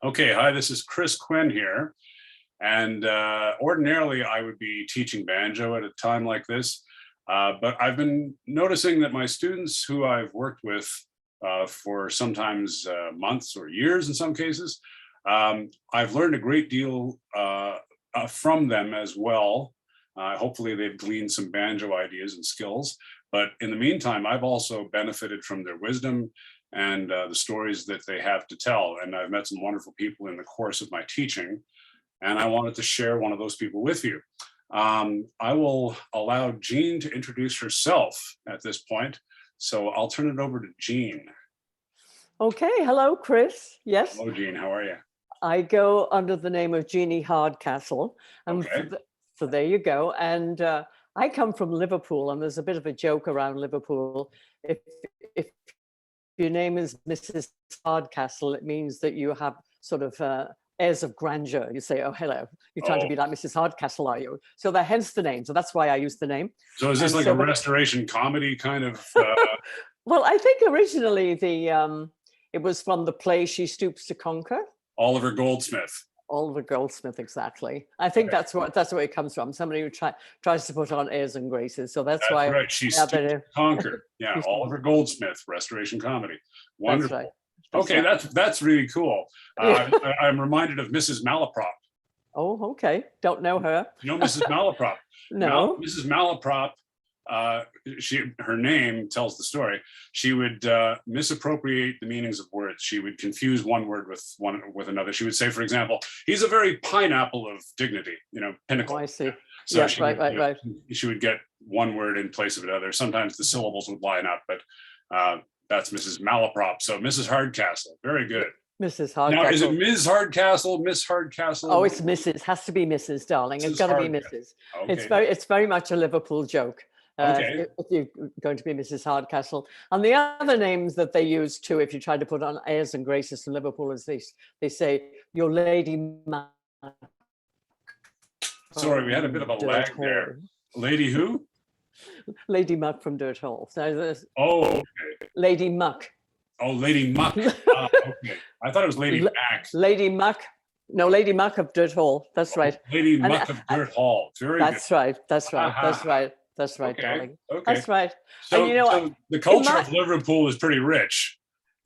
Okay, hi, this is Chris Quinn here. And ordinarily I would be teaching banjo at a time like this, but I've been noticing that my students who I've worked with for sometimes months or years in some cases, I've learned a great deal from them as well. Hopefully they've gleaned some banjo ideas and skills, but in the meantime, I've also benefited from their wisdom and the stories that they have to tell. And I've met some wonderful people in the course of my teaching, and I wanted to share one of those people with you. I will allow Jean to introduce herself at this point, so I'll turn it over to Jean. Okay, hello, Chris. Yes. Hello, Jean, how are you? I go under the name of Jeannie Hardcastle. Okay. So there you go. And I come from Liverpool, and there's a bit of a joke around Liverpool. If your name is Mrs. Hardcastle, it means that you have sort of airs of grandeur. You say, oh, hello, you're trying to be like Mrs. Hardcastle, are you? So hence the name. So that's why I use the name. So is this like a restoration comedy kind of? Well, I think originally it was from the play She Stoops to Conquer. Oliver Goldsmith. Oliver Goldsmith, exactly. I think that's where it comes from. Somebody who tries to put on airs and graces. So that's why. Right. She Stoops to Conquer. Yeah, Oliver Goldsmith, restoration comedy. Wonderful. That's right. That's really cool. I'm reminded of Mrs. Malaprop. Oh, okay. Don't know her. You know Mrs. Malaprop? No. Mrs. Malaprop. Her name tells the story. She would misappropriate the meanings of words. She would confuse one word with another. She would say, for example, he's a very pineapple of dignity. Pinnacle. Oh, I see. So yes, right. She would get one word in place of another. Sometimes the syllables would line up, but that's Mrs. Malaprop. So Mrs. Hardcastle, very good. Mrs. Hardcastle. Now, is it Ms. Hardcastle, Miss Hardcastle? Oh, it's Mrs. Has to be Mrs. Darling. It's got to be Mrs. Okay. It's very much a Liverpool joke. Okay. If you're going to be Mrs. Hardcastle. And the other names that they use too, if you try to put on airs and graces in Liverpool, is they say, your Lady Mac. Sorry, we had a bit of a lag there. Lady who? Lady Muck from Dirt Hall. So okay. Lady Muck. Oh, Lady Muck. Okay. I thought it was Lady Mac. Lady Muck. No, Lady Muck of Dirt Hall. That's right. Lady Muck of Dirt Hall. Very good. That's right. That's right, okay. darling. Okay. That's right. So, and so the culture of Liverpool is pretty rich,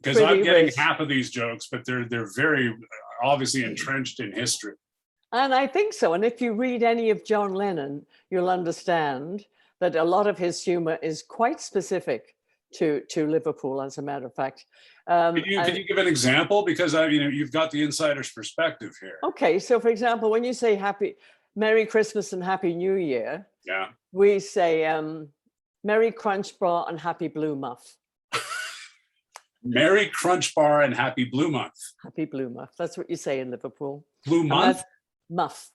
because I'm getting half of these jokes, but they're very obviously entrenched in history. And I think so. And if you read any of John Lennon, you'll understand that a lot of his humor is quite specific to Liverpool, as a matter of fact. Can you give an example? Because you've got the insider's perspective here. Okay, so for example, when you say Merry Christmas and Happy New Year, yeah, we say Merry Crunch Bar and Happy Blue Muff. Merry Crunch Bar and Happy Blue Month. Happy Blue Muff. That's what you say in Liverpool. Blue Month? Muff,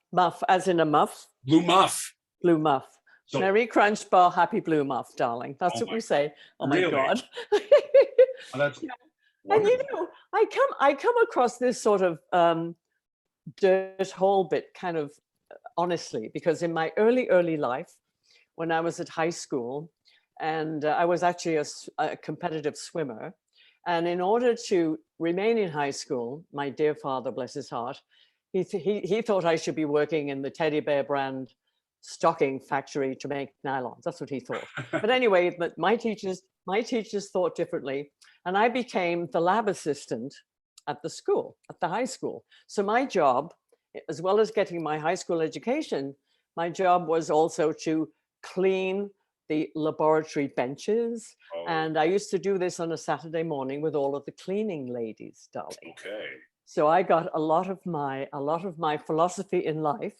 as in a muff. Blue Muff. Blue Muff. So, Merry Crunch Bar, Happy Blue Muff, darling. That's what we say. Oh my God. That's and I come across this sort of Dirt Hall bit kind of honestly, because in my early life, when I was at high school, and I was actually a competitive swimmer, and in order to remain in high school, my dear father, bless his heart, he thought I should be working in the teddy bear brand stocking factory to make nylons. That's what he thought. But anyway, but my teachers thought differently, and I became the lab assistant at the high school. So my job, as well as getting my high school education, my job was also to clean the laboratory benches. Oh. And I used to do this on a Saturday morning with all of the cleaning ladies, darling. Okay. So I got a lot of my philosophy in life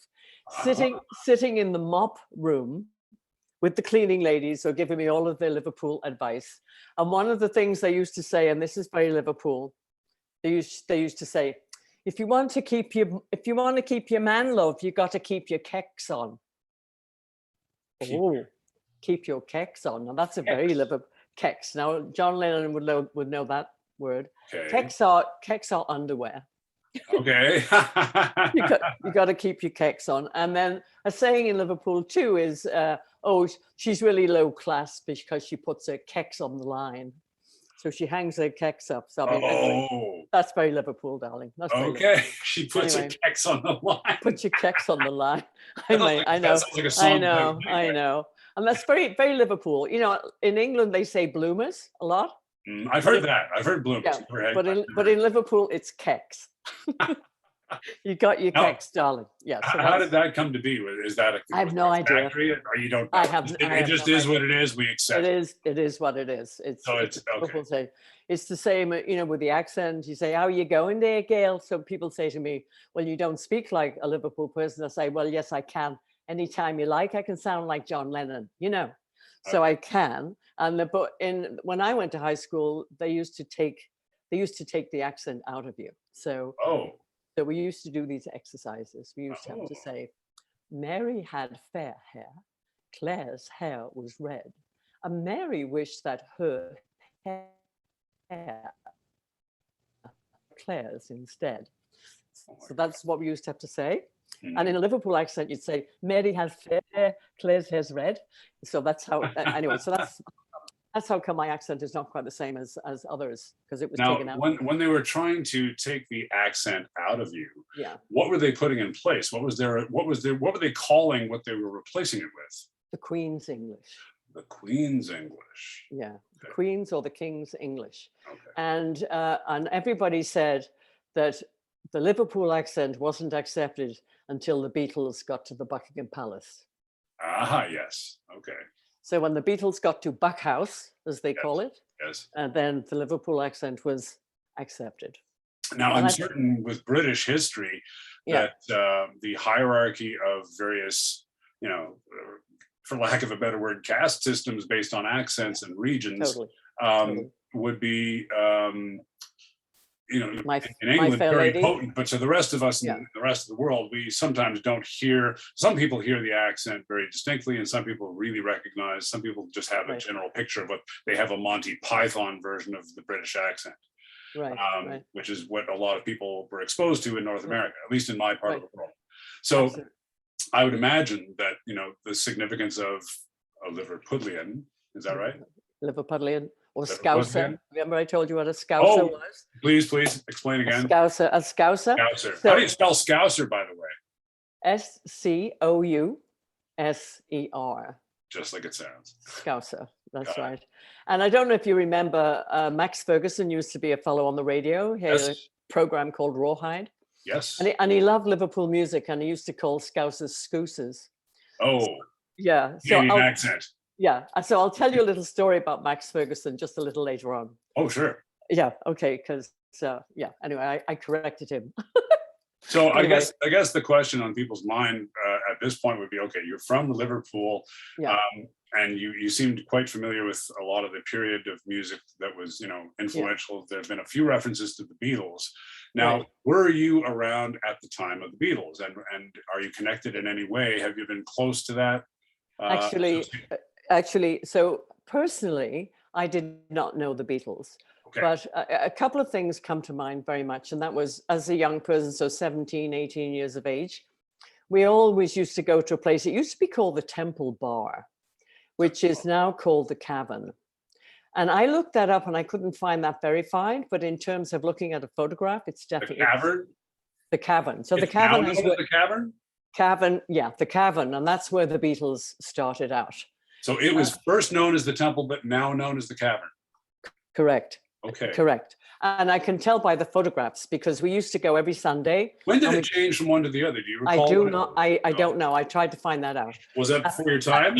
sitting in the mop room with the cleaning ladies, who are giving me all of their Liverpool advice. And one of the things they used to say, and this is very Liverpool, they used to say, if you want to keep your man love, you got to keep your kecks on. Keep your kecks on. Now that's a very Liverpool kecks. Now John Lennon would know that word. Okay. Kecks are underwear. Okay. you got to keep your kecks on. And then a saying in Liverpool too is, she's really low class because she puts her kecks on the line. So she hangs her keks up. So I mean, anyway, that's very Liverpool, darling. That's very okay. Liverpool. She puts her keks on the line. Put your keks on the line. I know. I know. And that's very, very Liverpool. You know, in England, they say bloomers a lot. I've heard that. I've heard bloomers. Yeah, but in Liverpool, it's keks. You got your keks, darling. Yeah. So how did that come to be? Is that I have no idea. Factory, or you don't? It just is what it is. We accept. It is what it is. It's okay. It's the same, you know, with the accent. You say, "How are you going there, Gail?" So people say to me, "Well, you don't speak like a Liverpool person." I say, "Well, yes, I can. Anytime you like, I can sound like John Lennon, you know." So I can. And when I went to high school, they used to take the accent out of you. So so we used to do these exercises. We used to have to say, Mary had fair hair, Claire's hair was red, and Mary wished that her hair Claire's instead. So that's what we used to have to say. And in a Liverpool accent, you'd say, Mary has fair hair, Claire's hair's red. So that's how, anyway, so that's how come my accent is not quite the same as others, because it was taken out. When they were trying to take the accent out of you, what were they putting in place? What were they calling what they were replacing it with? The Queen's English. The Queen's English. Yeah, the Queen's or the King's English. Okay. And everybody said that the Liverpool accent wasn't accepted until the Beatles got to the Buckingham Palace. Ah, yes. Okay. So when the Beatles got to Buckhouse, as they call it, and then the Liverpool accent was accepted. Now, I'm certain with British history that the hierarchy of various, you know, for lack of a better word, caste systems based on accents and regions would be, you know, in England, very potent, but to the rest of us and the rest of the world, we sometimes don't hear, some people hear the accent very distinctly, and some people really recognize, some people just have a general picture of what they have, a Monty Python version of the British accent, which is what a lot of people were exposed to in North America, at least in my part of the world. So I would imagine that, you know, the significance of a Liverpudlian, is that right? Liverpudlian. Or Scouser. Remember I told you what a Scouser was? Please explain again. A Scouser. Scouser. So, how do you spell Scouser, by the way? Scouser. Just like it sounds. Scouser. That's right. And I don't know if you remember, Max Ferguson used to be a fellow on the radio. He had a program called Rawhide. Yes. And he loved Liverpool music, and he used to call Scousers Scousers. Oh. Yeah. So accent. Yeah, so I'll tell you a little story about Max Ferguson just a little later on. Oh, sure. Yeah, okay, because anyway, I corrected him. So anyway. I guess the question on people's mind at this point would be, okay, you're from Liverpool, and you seemed quite familiar with a lot of the period of music that was, you know, influential. There have been a few references to the Beatles. Now, were you around at the time of the Beatles, and are you connected in any way? Have you been close to that? Actually, so personally, I did not know the Beatles, but a couple of things come to mind very much. And that was, as a young person, so 17, 18 years of age, we always used to go to a place, it used to be called the Temple Bar, which is now called the Cavern. And I looked that up and I couldn't find that verified, but in terms of looking at a photograph, it's definitely— The Cavern? The Cavern. So the Cavern is the Cavern? Cavern, the Cavern. And that's where the Beatles started out. So it was first known as the Temple, but now known as the Cavern. Correct. Okay. Correct. And I can tell by the photographs, because we used to go every Sunday. When did it change from one to the other? Do you recall? I don't know. I tried to find that out. Was that before your time?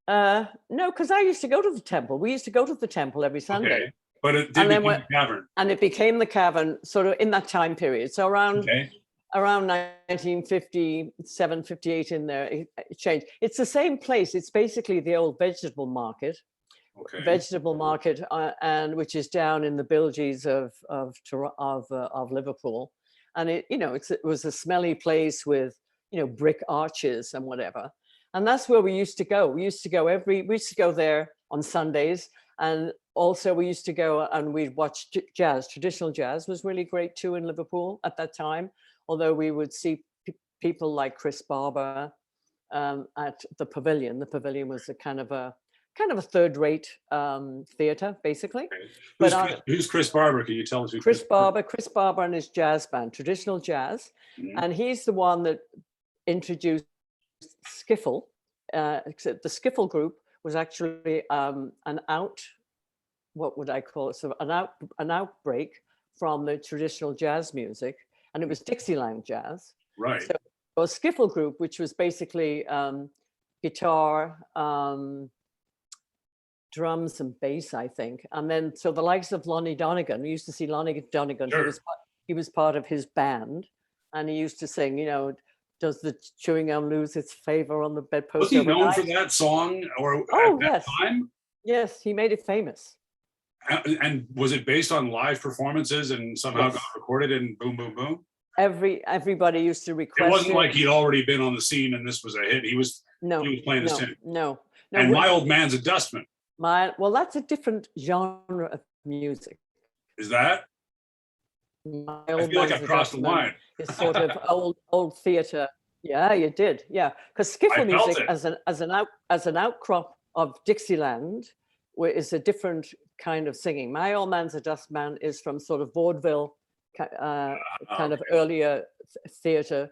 No, because I used to go to the Temple. We used to go to the Temple every Sunday. Okay. But it did become the Cavern. And it became the Cavern sort of in that time period. So around 1957, 58 in there, it changed. It's the same place. It's basically the old vegetable market, and which is down in the bilges of Liverpool. And it was a smelly place with, you know, brick arches and whatever. And that's where we used to go. We used to go there on Sundays. And also we used to go and we'd watch jazz. Traditional jazz was really great too in Liverpool at that time. Although we would see people like Chris Barber at the Pavilion. The Pavilion was a kind of a kind of a third-rate theatre, basically. Okay. But Who's Chris Barber? Can you tell us who Chris Barber and his jazz band, traditional jazz, Mhm. and he's the one that introduced skiffle. Except the skiffle group was actually what would I call it? So an outbreak from the traditional jazz music, and it was Dixieland jazz. Right. So a skiffle group, which was basically guitar, drums and bass, I think. And then, so the likes of Lonnie Donegan, we used to see Lonnie Donegan, Sure. he was part of his band, and he used to sing, does the chewing gum lose its favor on the bedpost? Was he known for that song or at that time? Yes, he made it famous. And was it based on live performances and somehow got recorded in Boom Boom Boom? Everybody used to request it. Wasn't like he'd already been on the scene and this was a hit. He was playing this hit. No. And My Old Man's a Dustman. Well, that's a different genre of music. Is that? I feel like I've crossed the line. It's sort of old theatre. Yeah, you did. Yeah, because skiffle music as an outcrop of Dixieland is a different kind of singing. My Old Man's a Dustman is from sort of vaudeville kind of earlier theatre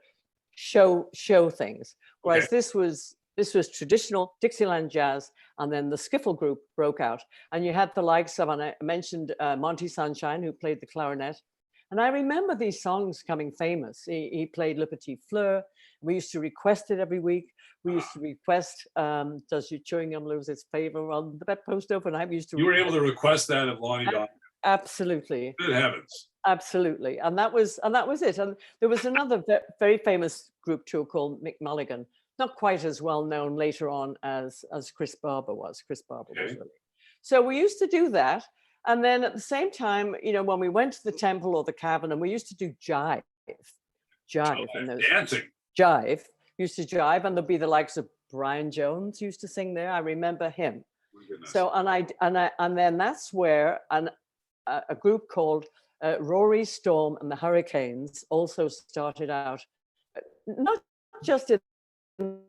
show things, whereas this was traditional Dixieland jazz, and then the skiffle group broke out, and you had the likes of, and I mentioned Monty Sunshine, who played the clarinet. And I remember these songs coming famous. He played Le Petite Fleur. We used to request it every week. We used to request, does your chewing gum lose its favor on the bedpost overnight? You were able to request that of Lonnie Donegan. Absolutely. Good heavens. Absolutely. And that was it. And there was another very famous group too called Mick Mulligan. Not quite as well known later on as Chris Barber was. Chris Barber was really. So we used to do that. And then at the same time, when we went to the Temple or the Cavern, and we used to do jive. Dancing. Jive. Used to jive, and there'd be the likes of Brian Jones used to sing there. I remember him. So and then that's where a group called Rory Storm and the Hurricanes also started out, not just in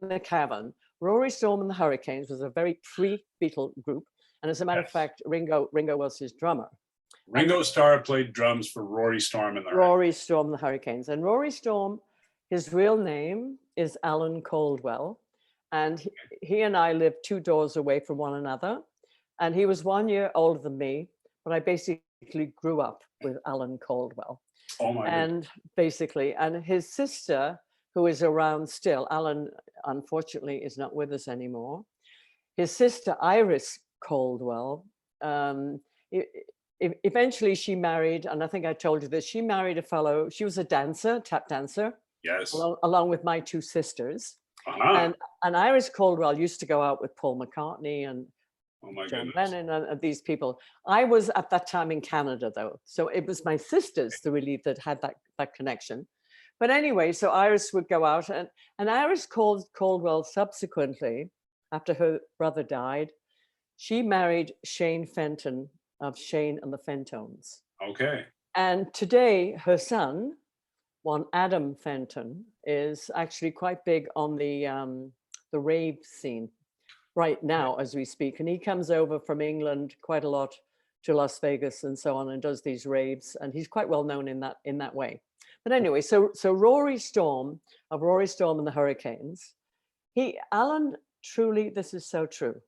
the Cavern. Rory Storm and the Hurricanes was a very pre-Beatle group. And as a matter of fact, Ringo was his drummer. Ringo Starr played drums for Rory Storm and the Rory Storm and the Hurricanes. And Rory Storm, his real name is Alan Caldwell. And he and I lived 2 doors away from one another. And he was 1 year older than me, but I basically grew up with Alan Caldwell. Oh my goodness. Basically, and his sister, who is around still, Alan unfortunately is not with us anymore. His sister, Iris Caldwell, eventually she married, and I think I told you this, she married a fellow, she was a dancer, tap dancer. Yes. Along with my 2 sisters. And Iris Caldwell used to go out with Paul McCartney and John Lennon and these people. I was at that time in Canada though. So it was my sisters that had that connection. But anyway, so Iris would go out and Iris Caldwell subsequently, after her brother died, she married Shane Fenton of Shane and the Fentones. Okay. And today her son, one Adam Fenton, is actually quite big on the rave scene right now as we speak. And he comes over from England quite a lot to Las Vegas and so on and does these raves. And he's quite well known in that way. But anyway, so Rory Storm of Rory Storm and the Hurricanes, Alan, truly, this is so true.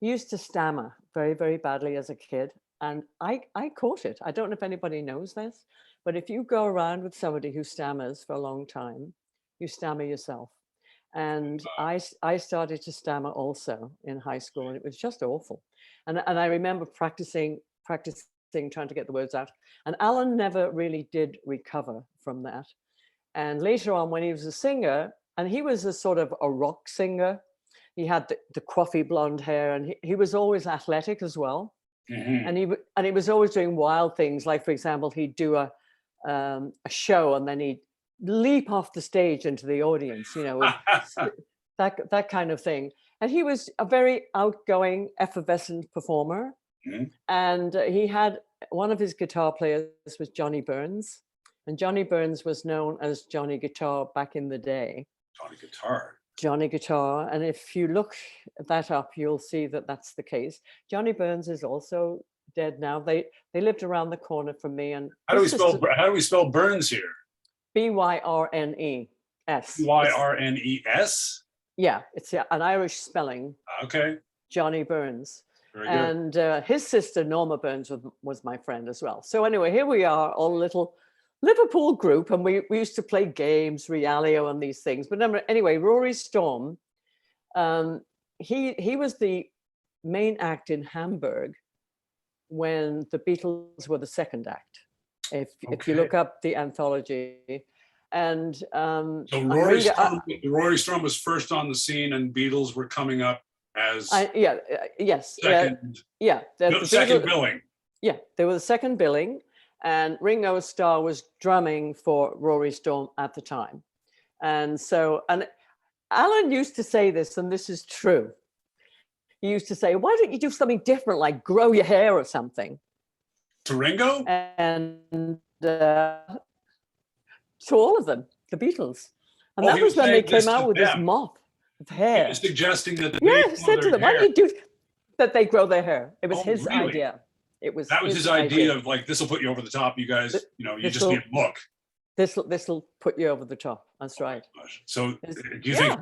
He used to stammer very, very badly as a kid. And I caught it. I don't know if anybody knows this, but if you go around with somebody who stammers for a long time, you stammer yourself. And I started to stammer also in high school, and it was just awful. And I remember practicing, trying to get the words out. And Alan never really did recover from that. And later on, when he was a singer, and he was a sort of a rock singer, he had the coiffy blonde hair, and he was always athletic as well. Mm-hmm. And he was always doing wild things. Like, for example, he'd do a show and then he'd leap off the stage into the audience, that kind of thing. And he was a very outgoing, effervescent performer. Mm-hmm. And he had one of his guitar players was Johnny Burns, and Johnny Burns was known as Johnny Guitar back in the day. Johnny Guitar. Johnny guitar. And if you look that up, you'll see that that's the case. Johnny Burns is also dead now. They lived around the corner from me. And How do we spell Burns here? Byrnes. Yrnes? Yeah, it's an Irish spelling. Okay. Johnny Burns. Very good. And his sister Norma Burns was my friend as well. So anyway, here we are, all little Liverpool group, and we used to play games, Realio, and these things. But anyway, Rory Storm, he was the main act in Hamburg when the Beatles were the second act. If you look up the anthology, and so Rory Storm was first on the scene, and Beatles were coming up as second billing. Yeah, they were the second billing, and Ringo Starr was drumming for Rory Storm at the time. And so, and Alan used to say this, and this is true. He used to say, why don't you do something different, like grow your hair or something? To Ringo? And to all of them, the Beatles. And that was when they came out with this mop of hair. He was suggesting that he said to them, why don't you do that they grow their hair? It was his idea. That was his idea of like, this will put you over the top. You guys, you just need a look. This will put you over the top. That's right. So do you think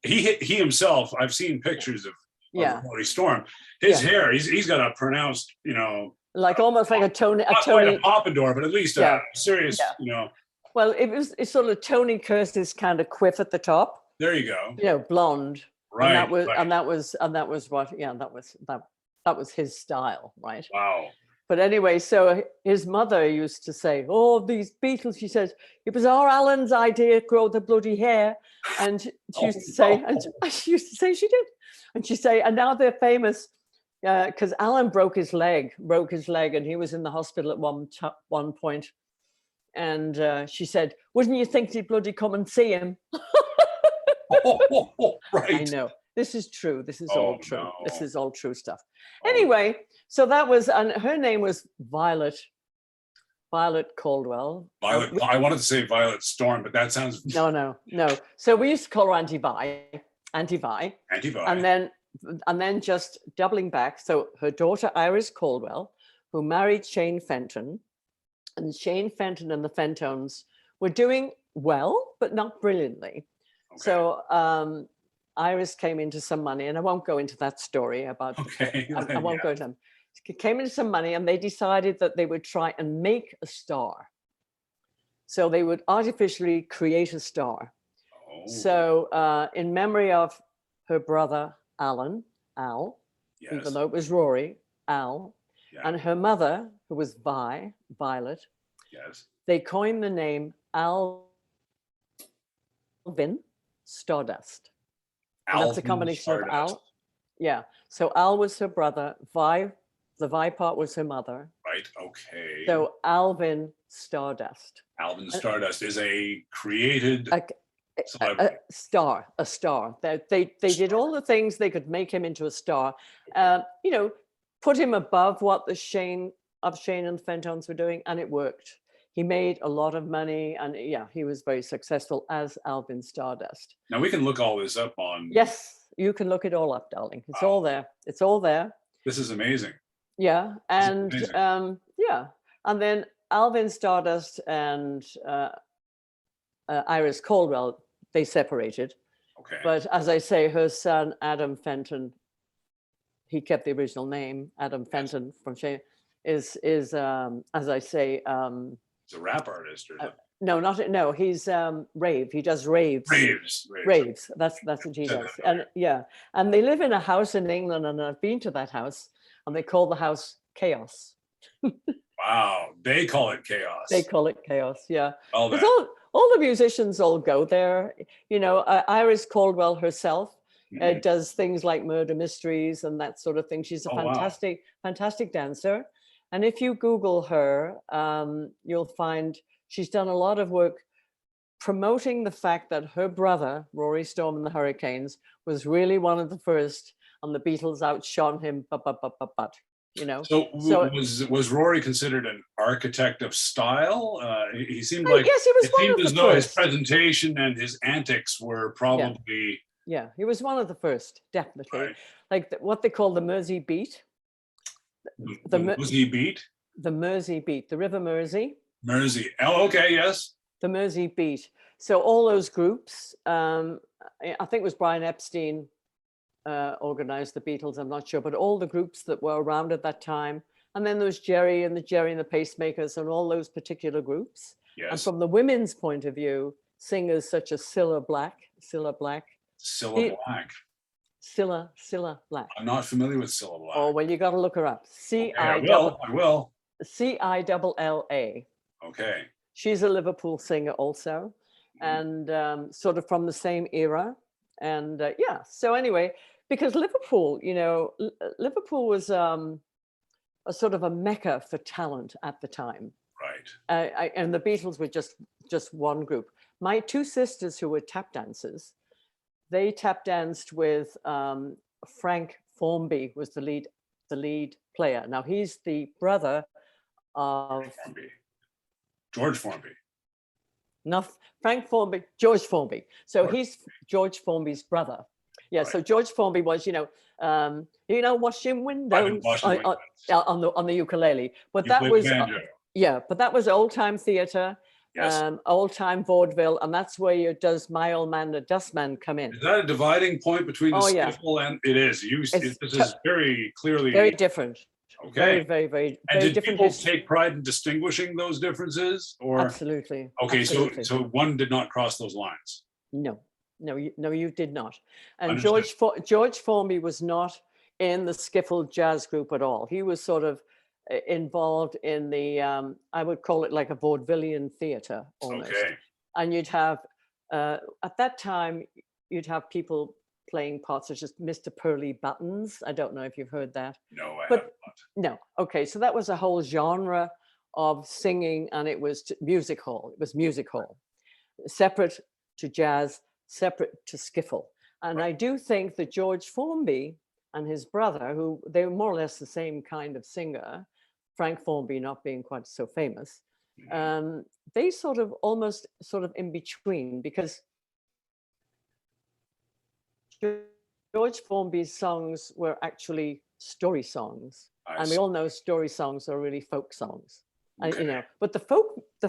he himself, I've seen pictures of Rory Storm, his hair, he's got a pronounced, like almost like a Tony, not quite a pompadour, but at least a serious, Well, it's sort of Tony Curtis kind of quiff at the top. There you go. Blonde. Right. And that was what, that was his style, right? Wow. But anyway, so his mother used to say, oh, these Beatles, she says, it was our Alan's idea to grow the bloody hair. And she used to say, and she used to say she did. And she'd say, and now they're famous because Alan broke his leg, and he was in the hospital at one point. And she said, wouldn't you think they'd bloody come and see him? Right. I know. This is true. This is all true. No. This is all true stuff. Anyway, so that was, and her name was Violet Caldwell. I wanted to say Violet Storm, but that sounds... No. So we used to call her Auntie Vi. And then just doubling back. So her daughter, Iris Caldwell, who married Shane Fenton, and Shane Fenton and the Fentones were doing well, but not brilliantly. Okay. So Iris came into some money, and I won't go into that story about, I won't go into them. Came into some money, and they decided that they would try and make a star. So they would artificially create a star. Oh. So in memory of her brother, Al, even though it was Rory, Al, and her mother, who was Violet, they coined the name Alvin Stardust. And that's a combination Stardust. Of Al. Yeah. So Al was her brother. The Vi part was her mother. Right. Okay. So Alvin Stardust. Alvin Stardust is a created a star. They did all the things they could make him into a star. Put him above what the Shane and the Fentones were doing, and it worked. He made a lot of money, and he was very successful as Alvin Stardust. Now we can look all this up on... Yes, you can look it all up, darling. It's all there. It's all there. This is amazing. Yeah, and and then Alvin Stardust and Iris Caldwell, they separated. Okay. But as I say, her son Adam Fenton, he kept the original name. Adam Fenton from Shane is as I say. He's a rap artist, or no. He's rave. He does raves. Raves. That's what he does. And and they live in a house in England, and I've been to that house, and they call the house Chaos. Wow, they call it Chaos. They call it Chaos. Yeah. All the musicians all go there. Iris Caldwell herself does things like murder mysteries and that sort of thing. She's a fantastic dancer. And if you Google her, you'll find she's done a lot of work promoting the fact that her brother, Rory Storm and the Hurricanes, was really one of the first, and the Beatles outshone him, but. you know. So, So was Rory considered an architect of style? He seemed I like guess he was it one seemed of as the though his first. presentation and his antics were probably Yeah, he was one of the first, definitely. right. Like what they call the Mersey beat, The the Mersey beat, the Mersey beat, the River Mersey, Mersey. Oh, okay, yes. the Mersey beat. So all those groups, I think it was Brian Epstein organized the Beatles, I'm not sure, but all the groups that were around at that time. And then there was Jerry and the Pacemakers and all those particular groups. Yes. And from the women's point of view, singers such as Cilla Black. Cilla Black. Cilla Black. I'm not familiar with Cilla Black. Oh, well, you got to look her up. I will. Cilla. Okay. She's a Liverpool singer also, and sort of from the same era. And yeah, so anyway, because Liverpool, you know, Liverpool was a sort of a mecca for talent at the time. Right. And the Beatles were just one group. My two sisters who were tap dancers, they tap danced with Frank Formby was the lead player. Now he's the brother of George Formby. Not Frank Formby, George Formby. So George. He's George Formby's brother. Yeah. Right. So George Formby was, washing windows on the ukulele. But that was but that was old time theater. Yes. Old time vaudeville, and that's where does My Old Man the Dustman come in. Is that a dividing point between the skiffle and it is? This is very clearly very different. Okay. Very and did different. People take pride in distinguishing those differences, or absolutely? Okay, absolutely. so one did not cross those lines. No, you did not. And Understood. George Formby was not in the skiffle jazz group at all. He was sort of involved in the I would call it like a vaudevillian theater almost. Okay. And you'd have at that time you'd have people playing parts such as Mr. Pearly Buttons. I don't know if you've heard that. No, I but have not. No. Okay, so that was a whole genre of singing, and it was music hall. It was music hall, separate to jazz, separate to skiffle. And right. I do think that George Formby and his brother, who they were more or less the same kind of singer, Frank Formby not being quite so famous, they sort of almost in between, because George Formby's songs were actually story songs, and we all know story songs are really folk songs. Okay. And, but the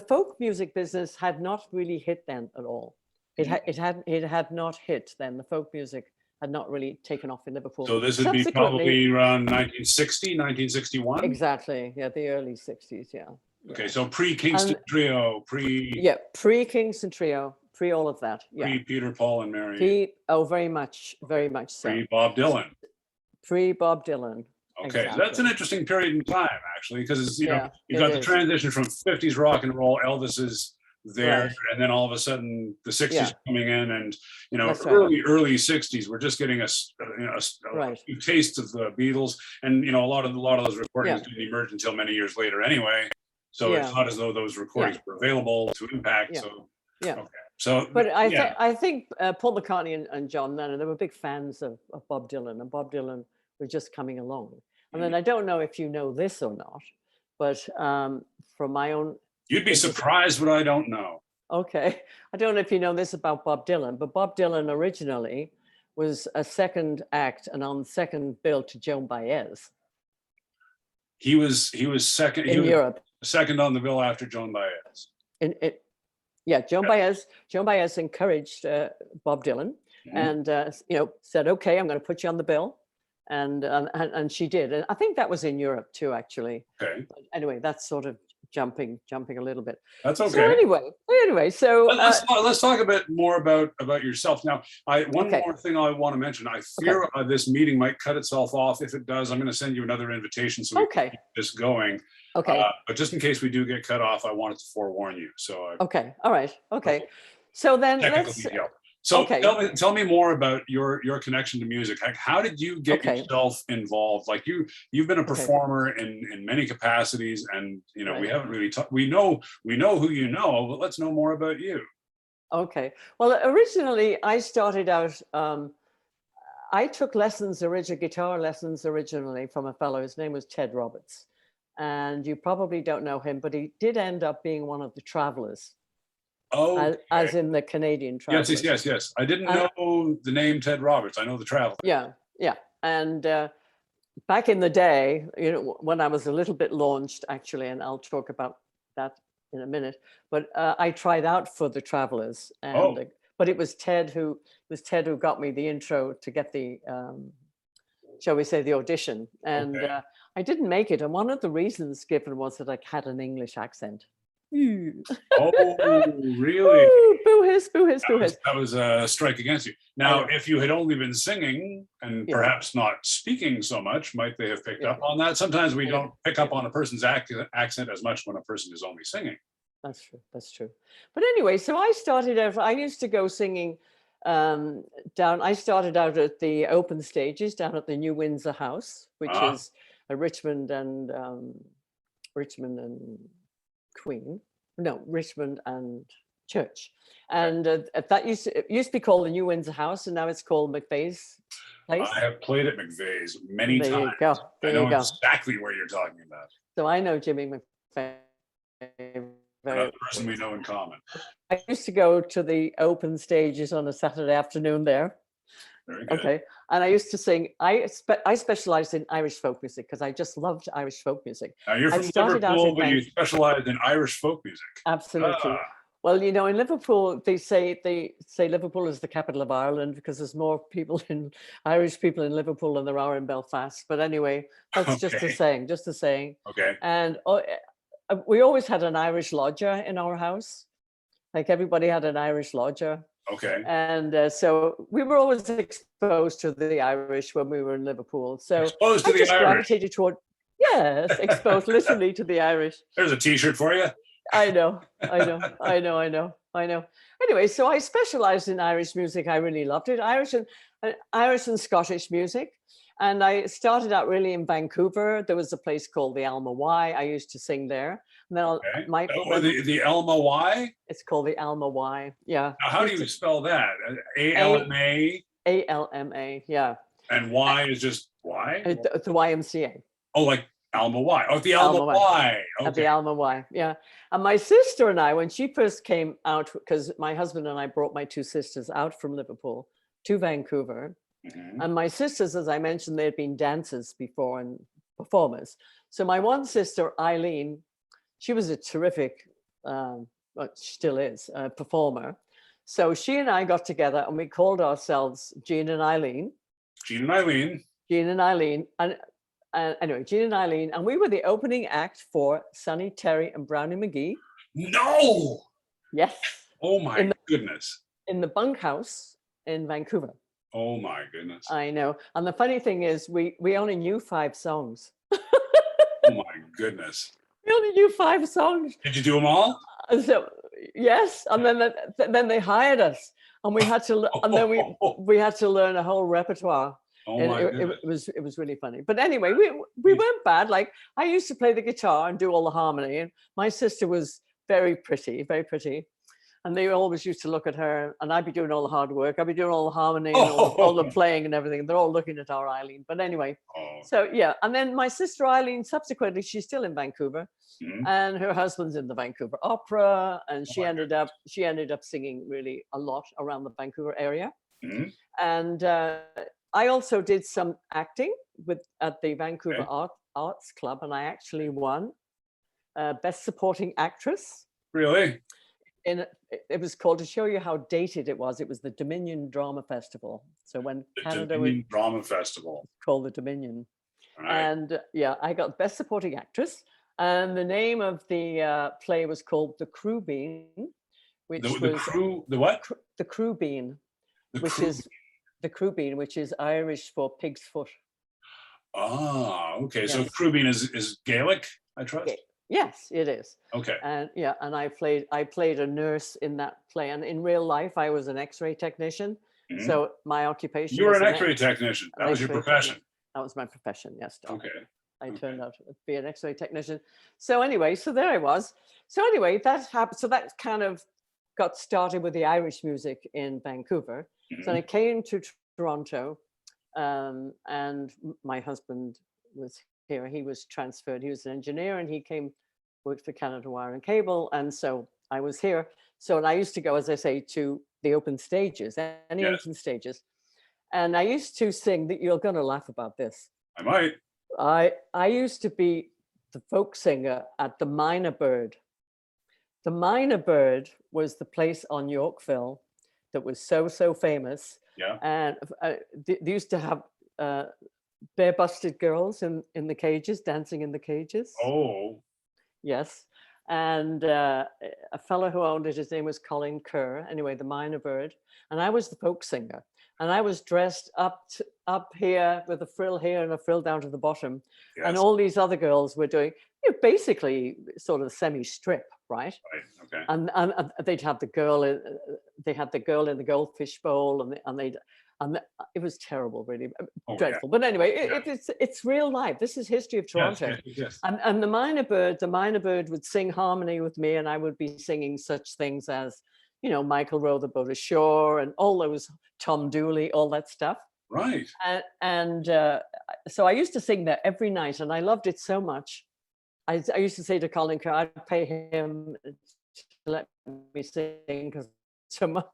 folk music business had not really hit then at all. It had not hit then. The folk music had not really taken off in Liverpool. So this would be probably around 1960, 1961? Exactly, yeah, the early 60s, yeah. Okay, so pre-Kingston Trio, pre-Kingston Trio, pre all of that, yeah. Pre-Peter, Paul, and Mary. Very much so. Pre-Bob Dylan. Pre-Bob Dylan. Okay, exactly. So that's an interesting period in time, actually, because you've got the transition from 50s rock and roll, Elvis is there, right. And then all of a sudden the 60s coming in, and early 60s we're just getting a few tastes of the Beatles, and a lot of those recordings didn't emerge until many years later anyway, so it's not as though those recordings were available to impact. But I think Paul McCartney and John Lennon, they were big fans of Bob Dylan, and Bob Dylan was just coming along. And then I don't know if you know this or not, but from my own... You'd be surprised what I don't know. Okay. I don't know if you know this about Bob Dylan, but Bob Dylan originally was a second act and on second bill to Joan Baez. He was second in Europe. Second on the bill after Joan Baez. Joan Baez encouraged Bob Dylan and said, okay, I'm going to put you on the bill. And she did. And I think that was in Europe too, actually. Okay. But anyway, that's sort of jumping a little bit. That's okay. So anyway, so let's talk a bit more about yourself now. One more thing I want to mention. I fear this meeting might cut itself off. If it does, I'm going to send you another invitation so we can keep this going. Okay. But just in case we do get cut off, I wanted to forewarn you. So okay. All right. Okay. So then let's. So tell me more about your connection to music. How did you get yourself involved? Like you've been a performer in many capacities, and we haven't really talked. We know who you know, but let's know more about you. Okay. Well, originally I started out. I took guitar lessons originally from a fellow. His name was Ted Roberts. And you probably don't know him, but he did end up being one of the Travelers, Oh, as in the Canadian Travelers. yes. I didn't know the name Ted Roberts. I know the Traveler. Yeah. And back in the day, when I was a little bit launched, actually, and I'll talk about that in a minute, but I tried out for the Travelers, and but it was Ted who got me the intro to get the shall we say the audition, and I didn't make it, and one of the reasons given was that I had an English accent. Oh, really? Boo hiss, boo hiss, boo hiss. That was a strike against you. Now, if you had only been singing and perhaps not speaking so much, might they have picked up on that? Sometimes we don't pick up on a person's accent as much when a person is only singing. That's true. But anyway, so I started out, I used to go singing I started out at the open stages down at the New Windsor House, which is Richmond and Queen. No, Richmond and Church. And that used to be called the New Windsor House, and now it's called McVeigh's Place. I have played at McVeigh's many times. You go. I know exactly where you're talking about. So I know Jimmy McVeigh. Another person we know in common. I used to go to the open stages on a Saturday afternoon there. Very good. Okay, and I used to sing. I specialized in Irish folk music because I just loved Irish folk music. Now you're from Liverpool, but you specialized in Irish folk music. Absolutely. Well, in Liverpool, they say Liverpool is the capital of Ireland because there's more Irish people in Liverpool than there are in Belfast. But anyway, that's just a saying. Okay. And we always had an Irish lodger in our house. Like everybody had an Irish lodger. Okay. And so we were always exposed to the Irish when we were in Liverpool. So exposed to the Irish. Gravitated toward, yes, exposed literally to the Irish. There's a T-shirt for you. I know. Anyway, so I specialized in Irish music. I really loved it. Irish and Scottish music. And I started out really in Vancouver. There was a place called the Alma Y. I used to sing there. And then the Alma Y? It's called the Alma Y. Yeah. Now, how do you spell that? A-L-M-A? A-L-M-A, yeah. And Y is just Y? The YMCA. Oh, like Alma Y. Oh, the Alma Y. Okay. At the Alma Y, yeah. And my sister and I, when she first came out, because my husband and I brought my two sisters out from Liverpool to Vancouver. Mm-hmm. And my sisters, as I mentioned, they had been dancers before and performers. So my one sister, Eileen, she was a terrific, still is, performer. So she and I got together and we called ourselves Jean and Eileen. Jean and Eileen. And anyway, Jean and Eileen. And we were the opening act for Sonny Terry and Brownie McGee. No! Yes. Oh my goodness. In the bunkhouse in Vancouver. Oh my goodness. I know. And the funny thing is we only knew 5 songs. Oh my goodness. We only knew 5 songs. Did you do them all? So yes, and then they hired us, and we had to, and then we had to learn a whole repertoire. Oh my goodness. It was really funny. But anyway, we weren't bad. Like I used to play the guitar and do all the harmony, and my sister was very pretty, and they always used to look at her, and I'd be doing all the hard work. I'd be doing all the harmony and all the playing and everything. They're all looking at our Eileen. But anyway, so yeah. And then my sister Eileen, subsequently, she's still in Vancouver, and her husband's in the Vancouver Opera, and she ended up singing really a lot around the Vancouver area. And I also did some acting at the Vancouver Arts Club, and I actually won Best Supporting Actress. Really? It was called, to show you how dated it was the Dominion Drama Festival. So when Canada Drama Festival, called the Dominion. Right. And I got Best Supporting Actress, and the name of the play was called The Crew Bean, which the crew, the what? The Crew Bean, the Crew Bean, which is Irish for pig's foot. Ah, okay. Yes. So Yes. Crew Bean is Gaelic, I trust. Yes, it is. Okay. And and I played a nurse in that play, and in real life I was an X-ray technician. So my occupation. You were an X-ray technician. That was your profession. That was my profession. Yes. Okay. I turned out to be an X-ray technician. So anyway, so there I was. So anyway, that happened. So that kind of got started with the Irish music in Vancouver. So I came to Toronto And my husband was here. He was transferred. He was an engineer, and he came, worked for Canada Wire and Cable, and so I was here. So, and I used to go, as I say, to the open stages, any Yes, open stages, and I used to sing. That you're going to laugh about this. I might. I used to be the folk singer at the Minor Bird. The Minor Bird was the place on Yorkville that was so famous. Yeah. And they used to have bare-busted girls in the cages, dancing in the cages. Oh, Yes. And a fellow who owned it, his name was Colin Kerr. Anyway, the Minor Bird. And I was the folk singer. And I was dressed up here with a frill here and a frill down to the bottom. yes. And all these other girls were doing, basically sort of semi-strip, right? Right. Okay. And they'd have the girl in, they had the girl in the goldfish bowl, and it was terrible, really dreadful. But anyway, it's real life. This is history of Toronto. Yes. And the Minor Bird would sing harmony with me, and I would be singing such things as, Michael Row the Boat Ashore, and all those Tom Dooley, all that stuff. Right. And so I used to sing there every night, and I loved it so much. I used to say to Colin Kerr, I'd pay him to let me sing because so much.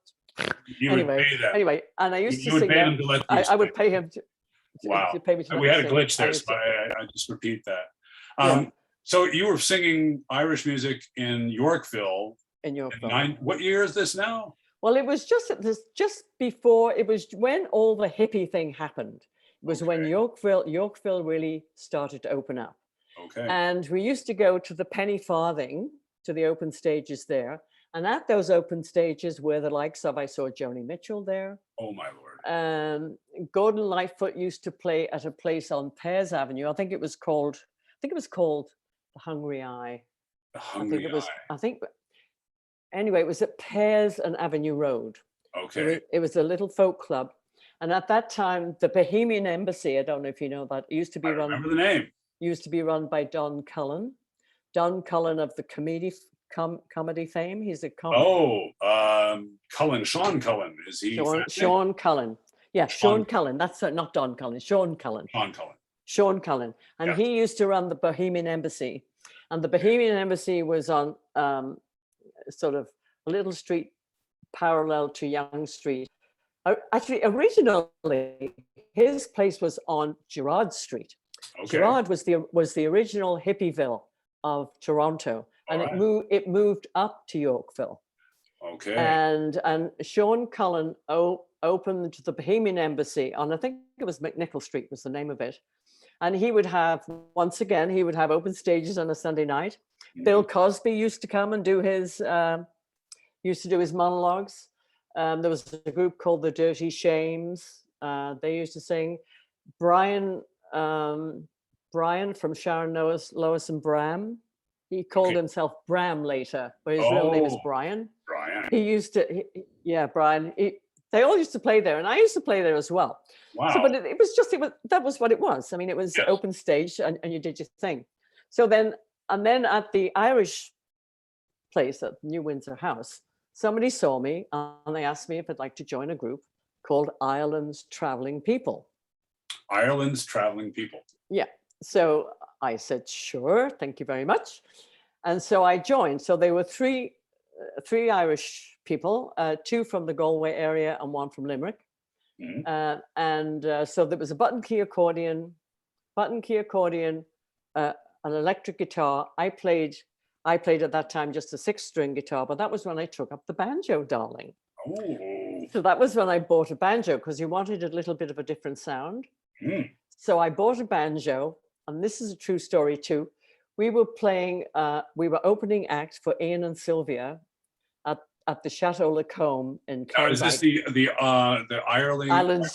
Anyway, and I used to sing there. I would pay him to pay me to. We had a glitch there, so I just repeat that. So you were singing Irish music in Yorkville. In Yorkville. What year is this now? Well, it was just before. It was when all the hippie thing happened. It was when Yorkville really started to open up. Okay. And we used to go to the Penny Farthing, to the open stages there. And at those open stages were the likes of, I saw Joni Mitchell there. Oh, my Lord. Gordon Lightfoot used to play at a place on Pears Avenue. I think it was called the Hungry Eye. The Hungry Eye. Anyway, it was at Pears and Avenue Road. Okay. It was a little folk club. And at that time, the Bohemian Embassy, I don't know if you know that, used to be run. Remember the name. Used to be run by Don Cullen. Don Cullen of the comedy fame. He's a Cullen. Sean Cullen. Is he? Sean Cullen. Yeah, Sean Cullen. That's not Don Cullen. Sean Cullen. Sean Cullen. And he used to run the Bohemian Embassy. And the Bohemian Embassy was on sort of a little street parallel to Yonge Street. Actually, originally, his place was on Gerrard Street. Okay. Gerrard was the original hippieville of Toronto, and it moved up to Yorkville. Okay. And Sean Cullen opened the Bohemian Embassy on, I think it was McNichol Street was the name of it. And he would have open stages on a Sunday night. Mm-hmm. Bill Cosby used to come and do his monologues. There was a group called the Dirty Shames. They used to sing. Brian from Sharon Lois and Bram. He called himself Bram later, but his real name is Brian. He used to, Brian. They all used to play there, and I used to play there as well. Wow. So, but that was what it was. I mean, it was open stage, and you did your thing. So then at the Irish place at New Windsor House, somebody saw me, and they asked me if I'd like to join a group called Ireland's Traveling People. Ireland's Traveling People. Yeah. So I said, sure, thank you very much. And so I joined. So there were three Irish people, two from the Galway area and one from Limerick. Mm-hmm. So there was a button key accordion, an electric guitar. I played at that time just a 6-string guitar, but that was when I took up the banjo, darling. Oh. So that was when I bought a banjo, because you wanted a little bit of a different sound. Mm. So I bought a banjo, and this is a true story too. We were opening act for Ian and Sylvia at the Chateau Lacombe in Caldwell. Is this the Ireland's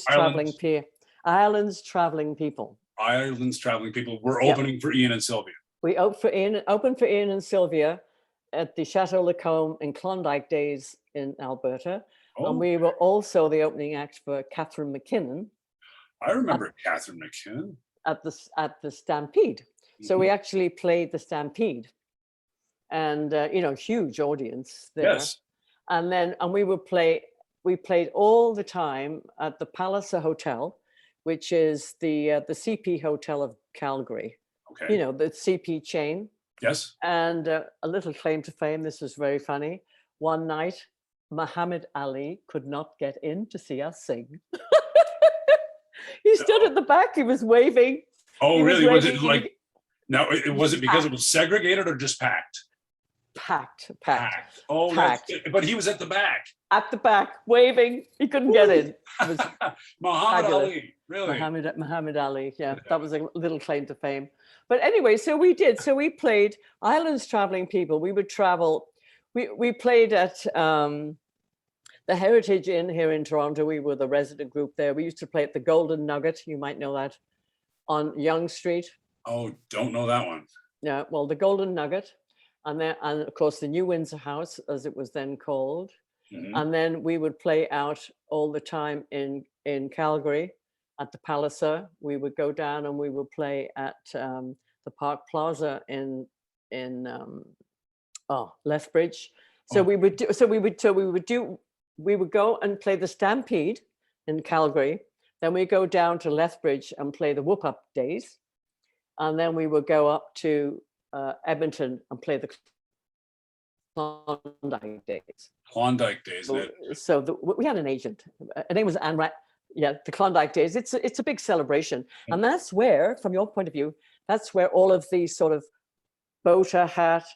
Traveling People? Ireland's Traveling People. Ireland's Traveling People. We're opening for Ian and Sylvia. We opened for Ian and Sylvia at the Chateau Lacombe in Klondike days in Alberta. Oh. And we were also the opening act for Catherine McKinnon. I remember Catherine McKinnon. At the Stampede. Mm-hmm. So we actually played the Stampede. And, huge audience there. Yes. And we would play we played all the time at the Palliser Hotel, which is the CP Hotel of Calgary. Okay. The CP chain. Yes. And a little claim to fame. This was very funny. One night, Muhammad Ali could not get in to see us sing. He stood at the back. He was waving. Oh, He really? Was it waving. like? Now, was it because it was segregated or just packed? Packed. Oh, packed. But he was at the back. At the back, waving. He couldn't get in. It was Muhammad fabulous. Ali, really? Muhammad Ali. Yeah, that was a little claim to fame. But anyway, so we did. So we played Islands Traveling People. We would travel. We played at the Heritage Inn here in Toronto. We were the resident group there. We used to play at the Golden Nugget. You might know that, on Yonge Street. Oh, don't know that one. Yeah, well, the Golden Nugget, and of course the New Windsor House, as it was then called. Mhm. And then we would play out all the time in Calgary at the Palliser. We would go down and we would play at the Park Plaza in Lethbridge. So Oh. we would go and play the Stampede in Calgary. Then we go down to Lethbridge and play the Whoop Up Days. And then we would go up to Edmonton and play the Klondike Days. Klondike Days. So we had an agent. Her name was Anne the Klondike Days. It's a big celebration. And that's where, from your point of view, that's where all of these sort of boater hat,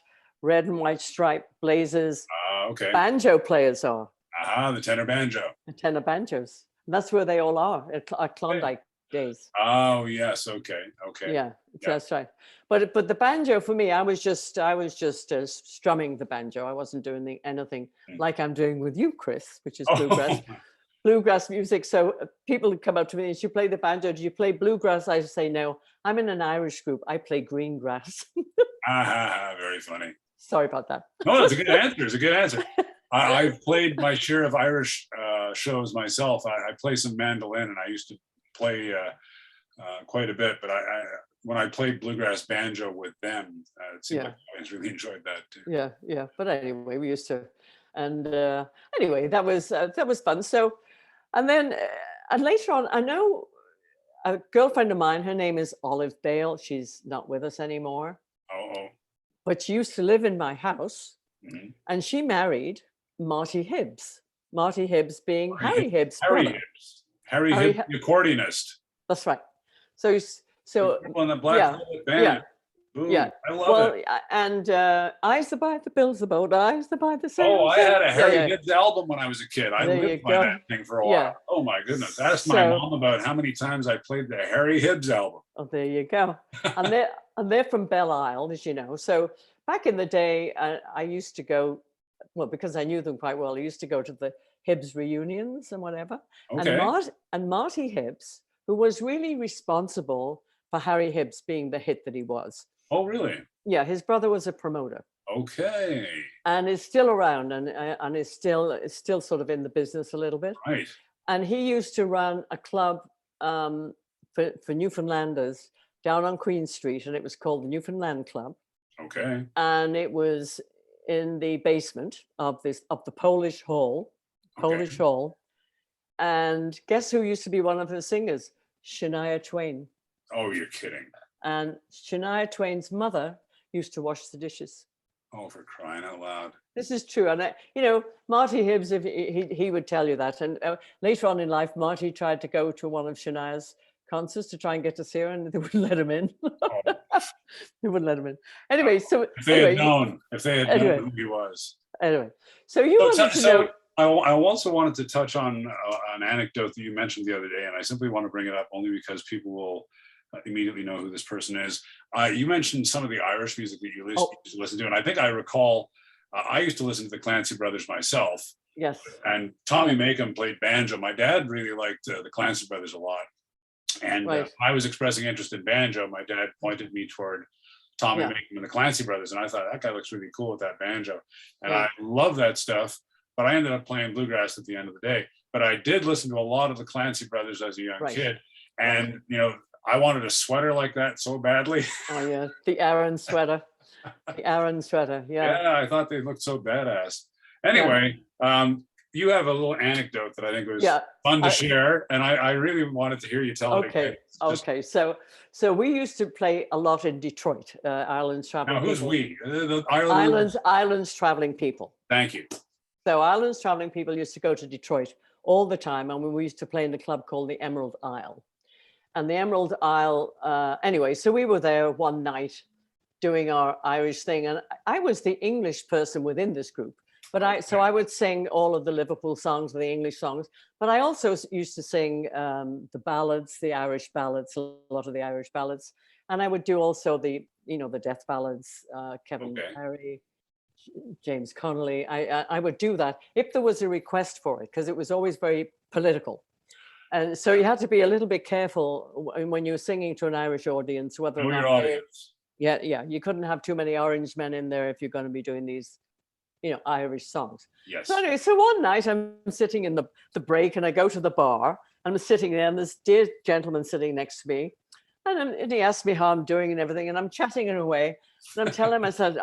red and white stripe blazers, Okay. banjo players are. The tenor banjo. The tenor banjos. And that's where they all are at Klondike Days. Oh, yes. Okay. Yeah, that's right. But the banjo for me, I was just strumming the banjo. I wasn't doing anything like I'm doing with you, Chris, which is bluegrass. Bluegrass music. So people would come up to me and you play the banjo. Do you play bluegrass? I say no. I'm in an Irish group. I play green grass. Very funny. Sorry about that. No, that's a good answer. It's a good answer. I've played my share of Irish shows myself. I play some mandolin, and I used to play quite a bit. But when I played bluegrass banjo with them, it seemed like I always really enjoyed that too. Yeah. But anyway, we used to, and anyway, that was fun. So, and then and later on, I know a girlfriend of mine. Her name is Olive Bale. She's not with us anymore. Oh. But she used to live in my house, Mm-hmm. and she married Marty Hibbs. Marty Hibbs being Harry Hibbs' brother. Harry Hibbs, the accordionist. That's right. So on the Black Velvet Band. Boom. Yeah. I love it. And Eyes that Buy the Bills About Eyes that Buy the Sales. Oh, I had a Harry Hibbs album when I was a kid. I lived by that thing for a while. Yeah. Oh my goodness. Ask my mom about how many times I played the Harry Hibbs album. Oh, there you go. and they're from Belle Isle, as you know. So back in the day, I used to go, well, because I knew them quite well, I used to go to the Hibbs reunions and whatever. Okay. And Marty Hibbs, who was really responsible for Harry Hibbs being the hit that he was. Oh, really? Yeah, his brother was a promoter. Okay. And is still around and is still sort of in the business a little bit. Right. And he used to run a club for Newfoundlanders down on Queen Street, and it was called the Newfoundland Club. Okay. And it was in the basement of the Polish Hall. And guess who used to be one of the singers? Shania Twain. Oh, you're kidding. And Shania Twain's mother used to wash the dishes. Oh, for crying out loud. This is true. And, Marty Hibbs, if he would tell you that. And later on in life, Marty tried to go to one of Shania's concerts to try and get to see her, and they wouldn't let him in. Oh. They wouldn't let him in. Anyway, so... If they had known who he was. Anyway, so you wanted to know... I also wanted to touch on an anecdote that you mentioned the other day, and I simply want to bring it up only because people will immediately know who this person is. You mentioned some of the Irish music that you used to listen to, and I think I recall I used to listen to the Clancy Brothers myself. Yes. And Tommy Macomb played banjo. My dad really liked the Clancy Brothers a lot. And when I was expressing interest in banjo, my dad pointed me toward Tommy Macomb and the Clancy Brothers, and I thought, that guy looks really cool with that banjo. And I love that stuff. But I ended up playing bluegrass at the end of the day. But I did listen to a lot of the Clancy Brothers as a young kid. And, I wanted a sweater like that so badly. Oh, yeah. The Aaron sweater. The Aaron sweater. Yeah. Yeah, I thought they looked so badass. Anyway, you have a little anecdote that I think was Yeah. fun to share, and I really wanted to hear you tell it again. Okay. Okay. So we used to play a lot in Detroit, Ireland's Now, traveling who's people. we? The Ireland. Islands traveling people. Thank you. So Ireland's traveling people used to go to Detroit all the time, and we used to play in the club called the Emerald Isle. And the Emerald Isle, anyway, so we were there one night doing our Irish thing, and I was the English person within this group. But I would sing all of the Liverpool songs, the English songs, but I also used to sing the ballads, the Irish ballads, a lot of the Irish ballads, and I would do also the death ballads, Kevin Parry, James Connolly. I would do that if there was a request for it, because it was always very political. And so you had to be a little bit careful when you were singing to an Irish audience, whether or not your audience. Yeah, you couldn't have too many orange men in there if you're going to be doing these, Irish songs. Yes. So anyway, so one night I'm sitting in the break, and I go to the bar, and I'm sitting there, and this dear gentleman sitting next to me, and he asked me how I'm doing and everything, and I'm chatting away, and I'm telling him, I said,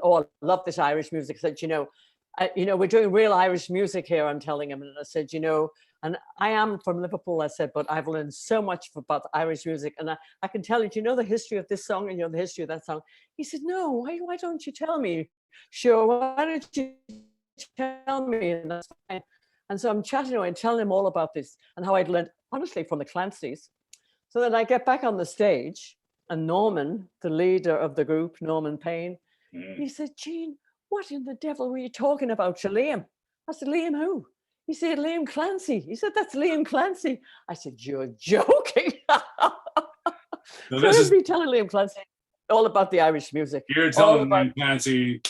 oh, I love this Irish music. I said, we're doing real Irish music here, I'm telling him, and I said, and I am from Liverpool, I said, but I've learned so much about the Irish music, and I can tell you, do you know the history of this song and the history of that song? He said, no, why don't you tell me? Sure, why don't you tell me? And that's fine. And so I'm chatting away and telling him all about this and how I'd learned, honestly, from the Clancys. So then I get back on the stage, and Norman, the leader of the group, Norman Payne, he said, Jean, what in the devil were you talking about to Liam? I said, Liam who? He said, Liam Clancy. He said, that's Liam Clancy. I said, you're joking. So this is me telling Liam Clancy all about the Irish music. You're telling Liam Clancy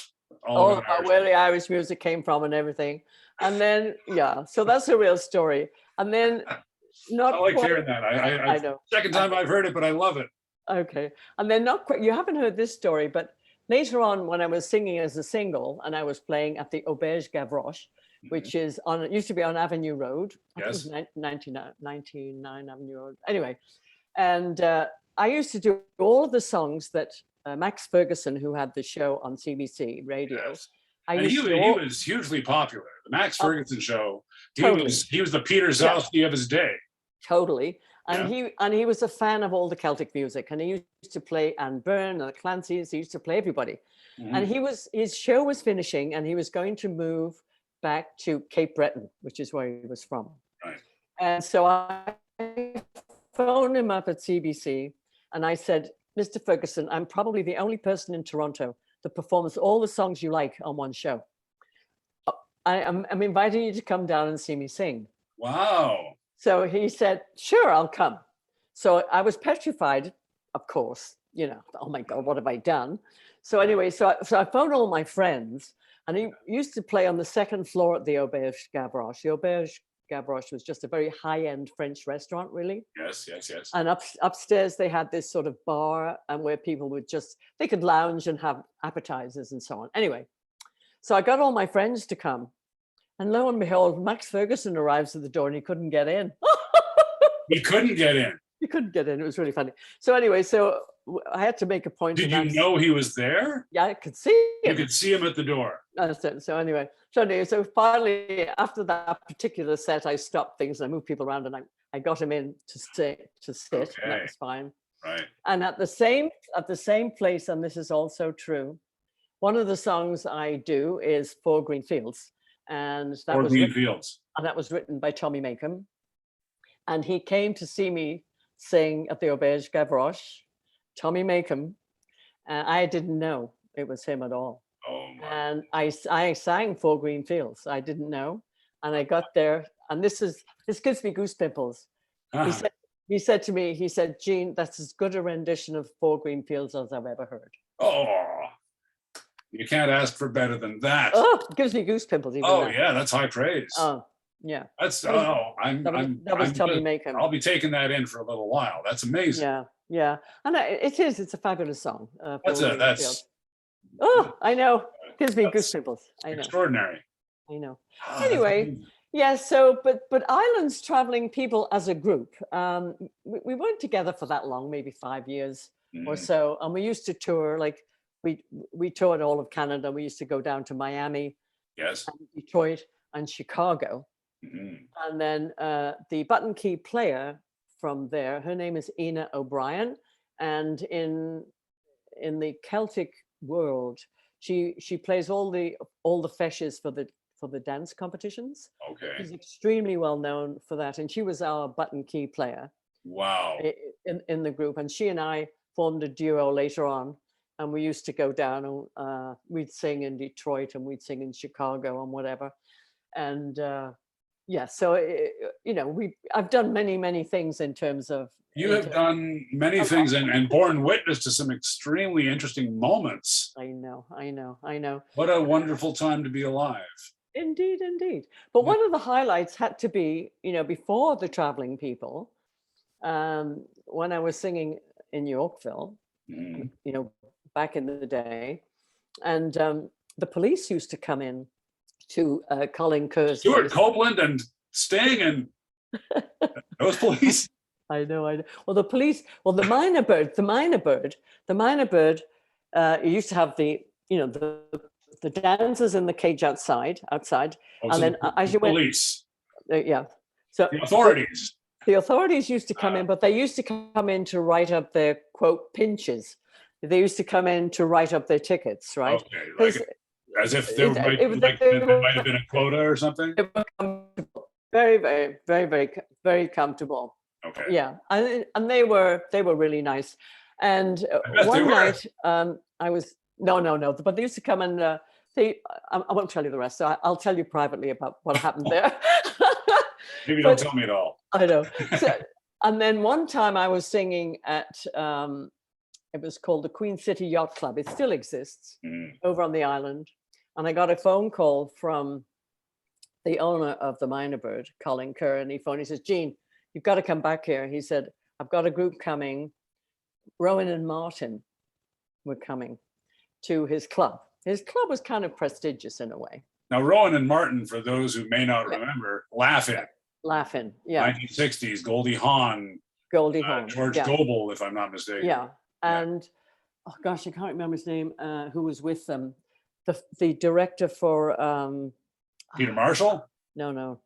all about where the Irish music came from and everything. And then, so that's a real story. And then I like hearing that. I know. Second time I've heard it, but I love it. Okay. And then you haven't heard this story, but later on when I was singing as a single and I was playing at the Auberge Gavroche, which is it used to be on Avenue Road. Yes. 99 Avenue Road. Anyway, and I used to do all of the songs that Max Ferguson, who had the show on CBC radio. Yes. He was hugely popular. The Max Ferguson show. He was the Peter Zowski of his day. Totally. And he was a fan of all the Celtic music, and he used to play Anne Byrne and the Clancys. He used to play everybody. And his show was finishing, and he was going to move back to Cape Breton, which is where he was from. Right. And so I phoned him up at CBC, and I said, Mr. Ferguson, I'm probably the only person in Toronto that performs all the songs you like on one show. I'm inviting you to come down and see me sing. Wow. So he said, sure, I'll come. So I was petrified, of course, oh my God, what have I done? So anyway, so I phoned all my friends, and he used to play on the second floor at the Auberge Gavroche. The Auberge Gavroche was just a very high-end French restaurant, really. Yes. And upstairs they had this sort of bar, and where people they could lounge and have appetizers and so on. Anyway, so I got all my friends to come, and lo and behold, Max Ferguson arrives at the door, and he couldn't get in. He couldn't get in. He couldn't get in. It was really funny. So anyway, so I had to make a point. Did you know he was there? Yeah, I could see him. You could see him at the door. So anyway, so finally, after that particular set, I stopped things and I moved people around, and I got him in to sit, and that was fine. Right. And at the same place, and this is also true, one of the songs I do is Four Green Fields, and that was written by Tommy Makem, and he came to see me sing at the Auberge Gavroche. Tommy Makem, I didn't know it was him at all. Oh my. And I sang Four Green Fields. I didn't know, and I got there, and this gives me goose pimples. He said to me, Jean, that's as good a rendition of Four Green Fields as I've ever heard. Oh, you can't ask for better than that. Oh, it gives me goose pimples. Yeah, that's high praise. Oh, yeah. That was Tommy Makem. I'll be taking that in for a little while. That's amazing. Yeah, and it's a fabulous song. That's I know. Gives me goose pimples. I know. Extraordinary. I know. Anyway, but Islands traveling people as a group, we weren't together for that long, maybe 5 years or so, and we used to tour. Like we toured all of Canada. We used to go down to Miami, yes, and Detroit, and Chicago. Mhm. And then the button key player from there, her name is Ina O'Brien, and in the Celtic world, she plays all the fetches for the dance competitions. Okay. She's extremely well known for that, and she was our button key player Wow. in the group. And she and I formed a duo later on, and we used to go down and we'd sing in Detroit and we'd sing in Chicago and whatever. And yeah, so I've done many things in terms of. You have done many things and borne witness to some extremely interesting moments. I know. What a wonderful time to be alive. Indeed. But one of the highlights had to be, before the Traveling People, when I was singing in Yorkville, Mhm. back in the day, and the police used to come in to Colin Kerr's Stuart place. Copeland and Sting and those police. I know. Well, the Minor Bird, it used to have the dancers in the cage outside, Oh, and so then the as you went, police, yeah. So the authorities. the authorities used to come in, but they used to come in to write up their quote pinches. They used to come in to write up their tickets, right? Okay, like as if there might have been a quota or something. Very comfortable. Okay. Yeah, and they were really nice. And one night, I was no, but they used to come and I won't tell you the rest. So I'll tell you privately about what happened there. Maybe don't tell me at all. I know. So, and then one time I was singing at it was called the Queen City Yacht Club. It still exists over on the island, and I got a phone call from the owner of the Minor Bird, Colin Kerr, and he phoned. He says, "Jean, you've got to come back here." He said, "I've got a group coming. Rowan and Martin were coming to his club." His club was kind of prestigious in a way. Now, Rowan and Martin, for those who may not remember, Laughing, yeah. 1960s, Goldie Hawn, George Gobel, if I'm not mistaken. Yeah, and oh gosh, I can't remember his name. Who was with them? The director for Peter Marshall? No,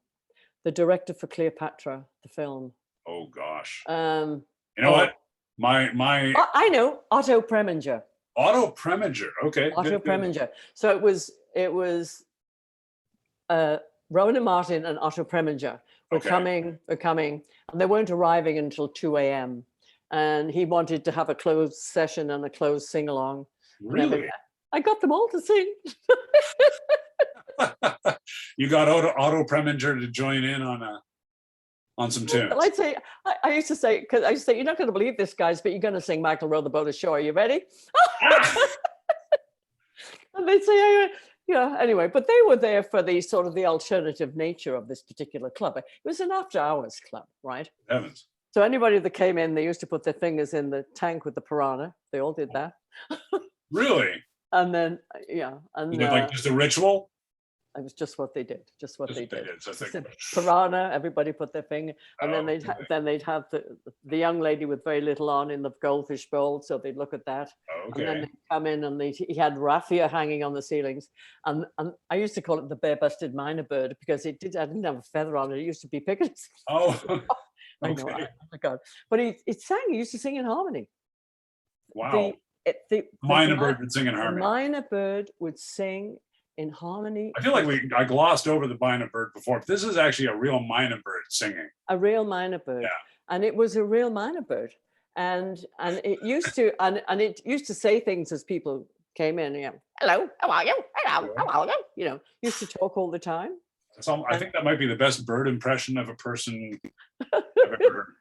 the director for Cleopatra, the film. Oh gosh. You know what? My I know, Otto Preminger. Otto Preminger. Okay. Otto Preminger. So it was Rowan and Martin and Otto Preminger were coming, and they weren't arriving until 2 a.m. And he wanted to have a closed session and a closed sing-along. Really? I got them all to sing. You got Otto Preminger to join in on some tunes. Well, I used to say, you're not going to believe this, guys, but you're going to sing Michael Row the Boat Ashore. Are you ready? And they'd say, yeah, anyway, but they were there for the sort of the alternative nature of this particular club. It was an after-hours club, right? Heavens. So anybody that came in, they used to put their fingers in the tank with the piranha. They all did that. Really? And then, yeah. And like just a ritual? It was just what they did. Just what they did. So piranha, everybody put their finger, and then they'd have the young lady with very little on in the goldfish bowl, so they'd look at that. Okay. And then they'd come in, and he had raffia hanging on the ceilings, and I used to call it the bare-busted Minor Bird because I didn't have a feather on it. It used to be pickles. Oh. I know. Oh my God! But he used to sing in harmony. Wow. The Minor Bird would sing in harmony. The Minor Bird would sing in harmony. I feel like I glossed over the Minor Bird before, but this is actually a real Minor Bird singing. A real Minor Bird. Yeah. And it was a real Minor Bird. And it used to and it used to say things as people came in, hello, how are you? Hello, how are you? Used to talk all the time. So I think that might be the best bird impression of a person I've ever heard.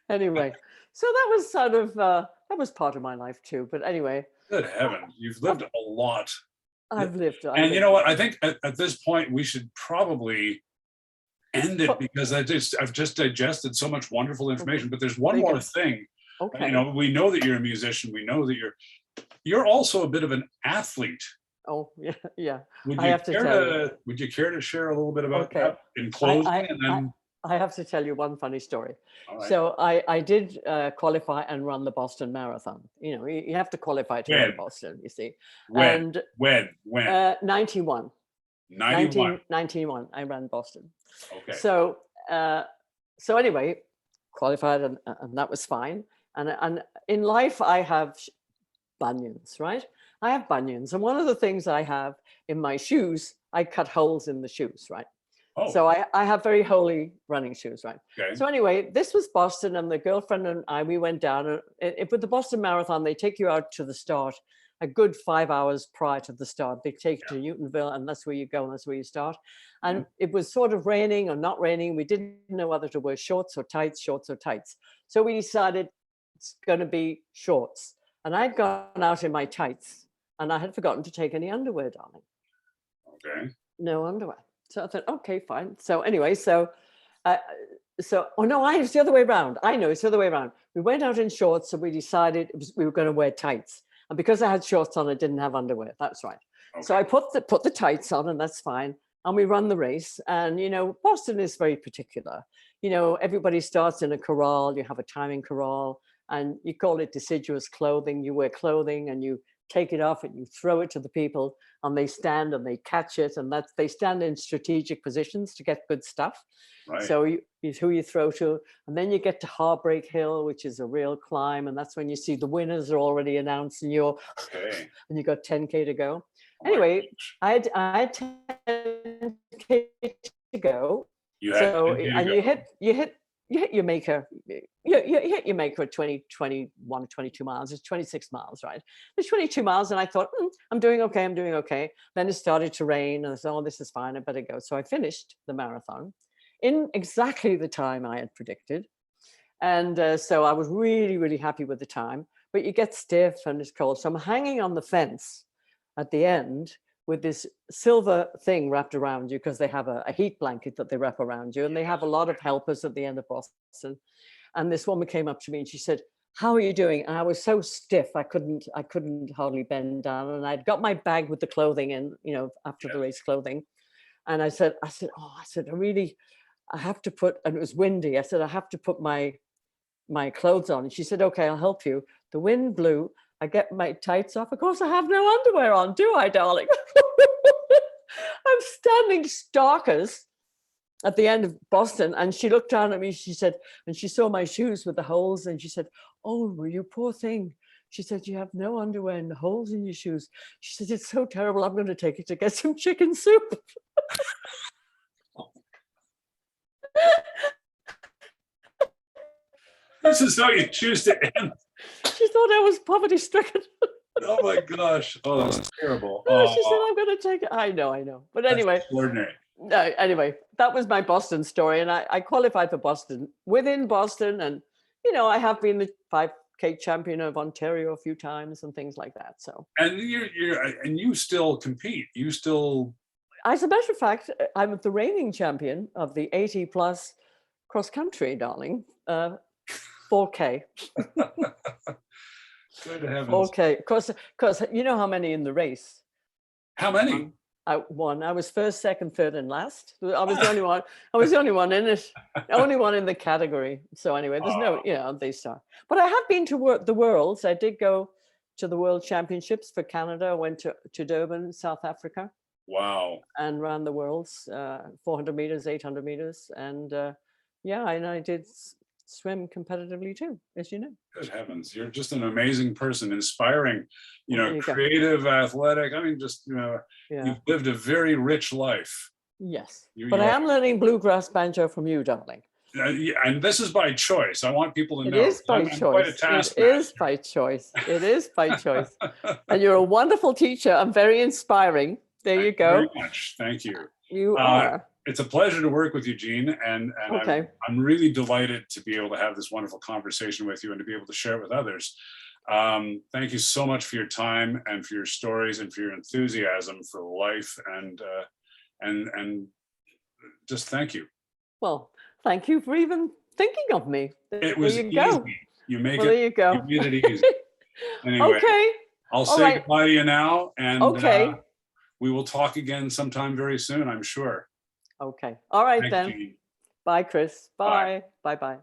Anyway, so that was sort of that was part of my life too. But anyway. Good heavens, you've lived a lot. I've lived. And you know what? I think at this point we should probably end it because I've just digested so much wonderful information. But there's one more thing. Okay. We know that you're a musician. We know that you're also a bit of an athlete. Oh yeah. Would you care to share a little bit about that in closing? I have to tell you one funny story. Right. So I did qualify and run the Boston Marathon. You have to qualify to run Boston, you see. When? 91. 91. 1991, I ran Boston. Okay. So anyway, qualified, and that was fine. And in life, I have bunions, right? I have bunions. And one of the things I have in my shoes, I cut holes in the shoes, right? Oh. So I have very holy running shoes, right? Okay. So anyway, this was Boston, and the girlfriend and I, we went down. And with the Boston Marathon, they take you out to the start a good 5 hours prior to the start. They take you to Newtonville, and that's where you go, and that's where you start. And it was sort of raining or not raining. We didn't know whether to wear shorts or tights. So we decided it's going to be shorts. And I'd gone out in my tights, and I had forgotten to take any underwear, darling. Okay. No underwear. So I thought, okay, fine. So anyway, oh no, it's the other way around. I know it's the other way around. We went out in shorts, so we decided we were going to wear tights. And because I had shorts on, I didn't have underwear. That's right. Okay. So I put the tights on, and that's fine. And we run the race. And, Boston is very particular. Everybody starts in a corral. You have a timing corral, and you call it deciduous clothing. You wear clothing, and you take it off, and you throw it to the people, and they stand and they catch it. And they stand in strategic positions to get good stuff. Right. So who you throw to, and then you get to Heartbreak Hill, which is a real climb, and that's when you see the winners are already announced, and and you got 10K to go. Anyway, I had 10K to go. You hit your maker. You hit your maker at 21, 22 miles. It's 26 miles, right? It's 22 miles, and I thought, I'm doing okay. Then it started to rain, and I said, this is fine. I better go. So I finished the marathon in exactly the time I had predicted. And so I was really, really happy with the time, but you get stiff and it's cold. So I'm hanging on the fence at the end with this silver thing wrapped around you, because they have a heat blanket that they wrap around you, and they have a lot of helpers at the end of Boston. And this woman came up to me and she said, "How are you doing?" And I was so stiff, I couldn't hardly bend down. And I'd got my bag with the clothing in, after the race clothing. And I said, I have to put, and it was windy. I said, I have to put my clothes on. And she said, okay, I'll help you. The wind blew. I get my tights off. Of course, I have no underwear on, do I, darling? I'm standing starkers at the end of Boston. And she looked down at me, she said, and she saw my shoes with the holes. And she said, "Oh, you poor thing." She said, "You have no underwear and the holes in your shoes." She said, "It's so terrible. I'm going to take you to get some chicken soup." This is how you choose to end. She thought I was poverty stricken. Oh my gosh. Oh, that's terrible. She said, "I'm going to take it." I know. But anyway. That's extraordinary. Anyway, that was my Boston story. And I qualified for Boston within Boston. And, I have been the 5K champion of Ontario a few times and things like that. So. And you still compete. You still. As a matter of fact, I'm the reigning champion of the 80 plus cross country, darling. 4K. Good heavens. 4K. Because you know how many in the race? How many? I won. I was first, second, third, and last. I was the only one. I was the only one in it. Only one in the category. So anyway, there's no, they start. But I have been to the Worlds. I did go to the World Championships for Canada. I went to Durban, South Africa. Wow. And ran the Worlds, 400 meters, 800 meters. And and I did swim competitively too, as you know. Good heavens. You're just an amazing person, inspiring, creative, athletic. I mean, just, you've lived a very rich life. Yes. But I am learning bluegrass banjo from you, darling. And this is by choice. I want people to know. It is by choice. It is by choice. It is by choice. And you're a wonderful teacher and very inspiring. There you go. Very much. Thank you. You are. It's a pleasure to work with you, Jean, and okay. I'm really delighted to be able to have this wonderful conversation with you and to be able to share it with others. Thank you so much for your time and for your stories and for your enthusiasm for life, and just thank you. Well, thank you for even thinking of me. It was easy. You make there you go. You made it easy. Anyway, okay. I'll say goodbye to you now, and we will talk again sometime very soon, I'm sure. Okay. All right. Thanks, then. Jean. Bye, Chris. Bye. Bye. Bye.